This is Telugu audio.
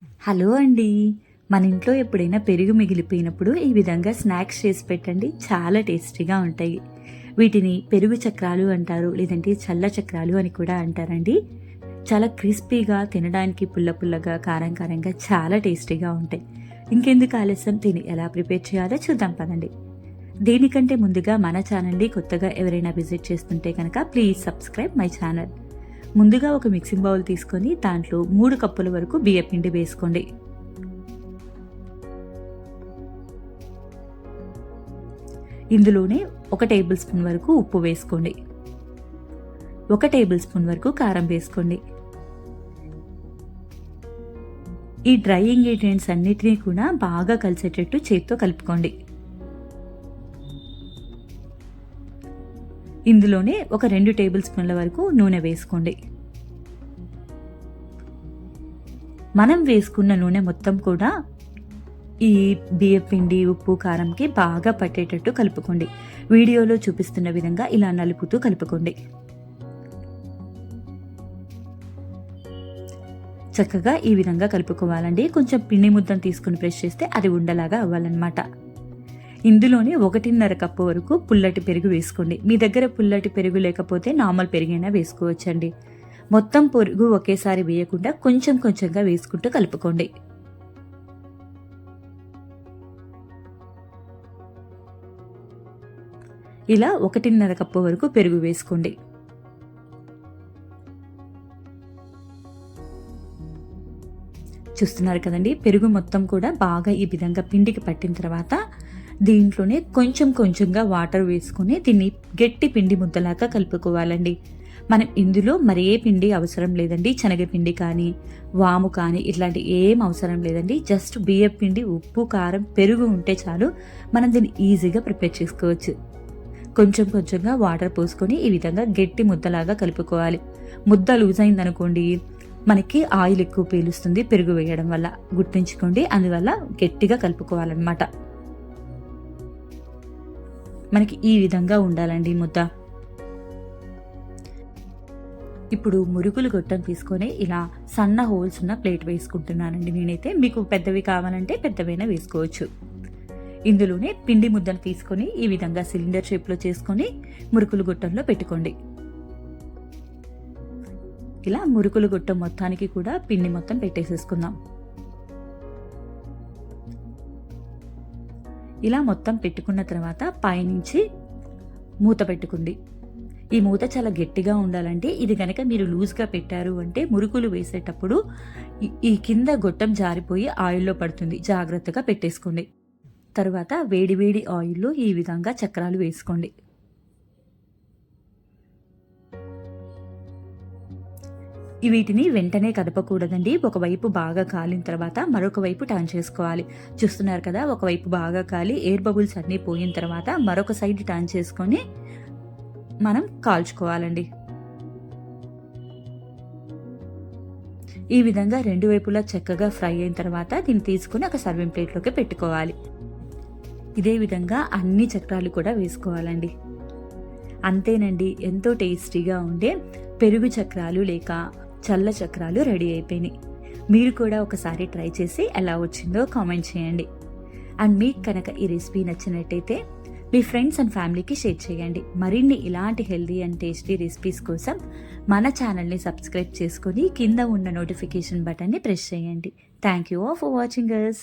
హలో అండి. మన ఇంట్లో ఎప్పుడైనా పెరుగు మిగిలిపోయినప్పుడు ఈ విధంగా స్నాక్స్ చేసి పెట్టండి. చాలా టేస్టీగా ఉంటాయి. వీటిని పెరుగు చక్రాలు అంటారు, లేదంటే చల్ల చక్రాలు అని కూడా అంటారండి. చాలా క్రిస్పీగా, తినడానికి పుల్ల పుల్లగా, కారం కారంగా చాలా టేస్టీగా ఉంటాయి. ఇంకెందుకు ఆలస్యం, దీన్ని ఎలా ప్రిపేర్ చేయాలో చూద్దాం పదండి. దీనికంటే ముందుగా మన ఛానల్ని కొత్తగా ఎవరైనా విజిట్ చేస్తుంటే కనుక ప్లీజ్ సబ్స్క్రైబ్ మై ఛానల్. ముందుగా ఒక మిక్సింగ్ బౌల్ తీసుకొని దాంట్లో 3 కప్పుల వరకు బియ్య పిండి వేసుకోండి. ఇందులోనే 1 టేబుల్ స్పూన్ వరకు ఉప్పు వేసుకోండి. 1 టేబుల్ స్పూన్ వరకు కారం వేసుకోండి. ఈ డ్రై ఇంగ్రీడియంట్స్ అన్నిటినీ కూడా బాగా కలిసేటట్టు చేత్తో కలుపుకోండి. ఇందులోనే ఒక 2 టేబుల్ స్పూన్ల వరకు నూనె వేసుకోండి. మనం వేసుకున్న నూనె మొత్తం కూడా ఈ బియ్యపిండి, ఉప్పు, కారంకి బాగా పట్టేటట్టు కలుపుకోండి. వీడియోలో చూపిస్తున్న విధంగా ఇలా నలుపుతూ కలుపుకోండి. చక్కగా ఈ విధంగా కలుపుకోవాలండి. కొంచెం పిండి ముద్దను తీసుకుని ప్రెస్ చేస్తే అది ఉండలాగా అవ్వాలన్నమాట. ఇందులోనే 1.5 కప్పు వరకు పుల్లటి పెరుగు వేసుకోండి. మీ దగ్గర పుల్లటి పెరుగు లేకపోతే నార్మల్ పెరుగైనా వేసుకోవచ్చండి. మొత్తం పెరుగు ఒకేసారి వేయకుండా కొంచెం కొంచెంగా వేసుకుంటూ కలుపుకోండి. ఇలా 1.5 కప్పు వరకు పెరుగు వేసుకోండి. చూస్తున్నారు కదండి, పెరుగు మొత్తం కూడా బాగా ఈ విధంగా పిండికి పట్టిన తర్వాత దీంట్లోనే కొంచెం కొంచెంగా వాటర్ వేసుకుని దీన్ని గట్టి పిండి ముద్దలాగా కలుపుకోవాలండి. మనం ఇందులో మరే పిండి అవసరం లేదండి. శనగపిండి కానీ, వాము కానీ ఇట్లాంటి ఏం అవసరం లేదండి. జస్ట్ బియ్యం పిండి, ఉప్పు, కారం, పెరుగు ఉంటే చాలు. మనం దీన్ని ఈజీగా ప్రిపేర్ చేసుకోవచ్చు. కొంచెం కొంచెంగా వాటర్ పోసుకొని ఈ విధంగా గట్టి ముద్దలాగా కలుపుకోవాలి. ముద్ద లూజ్ అయిందనుకోండి, మనకి ఆయిల్ ఎక్కువ పీలుస్తుంది పెరుగు వేయడం వల్ల. గుర్తుంచుకోండి, అందువల్ల గట్టిగా కలుపుకోవాలన్నమాట. మనకి ఈ విధంగా ఉండాలండి ముద్ద. ఇప్పుడు మురుగులు గొట్టం తీసుకొని ఇలా సన్న హోల్స్ ఉన్న ప్లేట్ వేసుకుంటున్నానండి నేనైతే. మీకు పెద్దవి కావాలంటే పెద్దవైనా వేసుకోవచ్చు. ఇందులోనే పిండి ముద్దను తీసుకొని ఈ విధంగా సిలిండర్ షేప్లో చేసుకొని మురుకులు గొట్టంలో పెట్టుకోండి. ఇలా మురుకులు గొట్టం మొత్తానికి కూడా పిండి మొత్తం పెట్టేసేసుకుందాం. ఇలా మొత్తం పెట్టుకున్న తర్వాత పైనుంచి మూత పెట్టుకుంది. ఈ మూత చాలా గట్టిగా ఉండాలంటే, ఇది కనుక మీరు లూజ్గా పెట్టారు అంటే మురుకులు వేసేటప్పుడు ఈ కింద గొట్టం జారిపోయి ఆయిల్లో పడుతుంది. జాగ్రత్తగా పెట్టేసుకోండి. తర్వాత వేడి వేడి ఆయిల్లో ఈ విధంగా చక్రాలు వేసుకోండి. వీటిని వెంటనే కదపకూడదండి. ఒకవైపు బాగా కాలిన తర్వాత మరొక వైపు టర్న్ చేసుకోవాలి. చూస్తున్నారు కదా, ఒకవైపు బాగా కాలి ఎయిర్ బబుల్స్ అన్నీ పోయిన తర్వాత మరొక సైడ్ టర్న్ చేసుకొని మనం కాల్చుకోవాలండి. ఈ విధంగా 2 వైపులా చక్కగా ఫ్రై అయిన తర్వాత దీన్ని తీసుకుని ఒక సర్వింగ్ ప్లేట్లోకి పెట్టుకోవాలి. ఇదే విధంగా అన్ని చక్రాలు కూడా వేసుకోవాలండి. అంతేనండి, ఎంతో టేస్టీగా ఉండే పెరుగు చక్రాలు లేక చల్ల చక్రాలు రెడీ అయిపోయినాయి. మీరు కూడా ఒకసారి ట్రై చేసి ఎలా వచ్చిందో కామెంట్ చేయండి. అండ్ మీకు కనుక ఈ రెసిపీ నచ్చినట్టయితే మీ ఫ్రెండ్స్ అండ్ ఫ్యామిలీకి షేర్ చేయండి. మరిన్ని ఇలాంటి హెల్దీ అండ్ టేస్టీ రెసిపీస్ కోసం మన ఛానల్ని సబ్స్క్రైబ్ చేసుకొని కింద ఉన్న నోటిఫికేషన్ బటన్ని ప్రెస్ చేయండి. Thank you all for watching us.